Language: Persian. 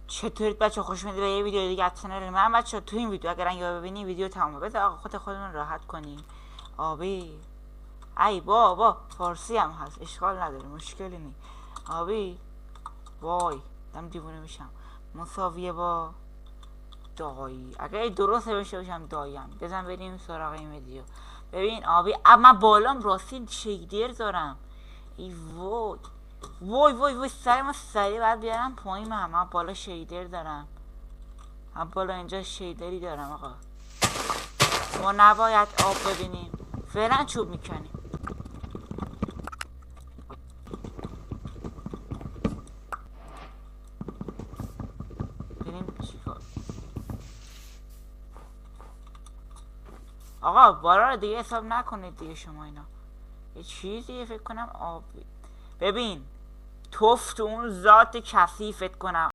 چطورید بچه؟ خوش اومدید به یه ویدیو دیگه از چنل من. بچه تو این ویدیو اگر یا ببینی ویدیو تمامه، بذار آقا خودمون راحت کنیم. آبی ای بابا فارسی هم هست، اشکال نداره، مشکلی نی. آبی وای دم دیوونه میشم. مساویه با دایی، اگر درست بشه باشم داییم. بزن بریم سراغ این ویدیو. ببین آبی، اما بالام راستی شیدر دارم. ای وای وای وای وای سر ما سریع باید بیارم پایین. من بالا شیدر دارم، من بالا اینجا شیدری دارم. آقا ما نباید آب ببینیم، فعلا چوب میکنیم. ببینیم چیکار. آقا بالا رو دیگه حساب نکنید دیگه شما اینا. یه چیزیه فکر کنم آب. ببین توف تو اون ذات کثیف فکر کنم.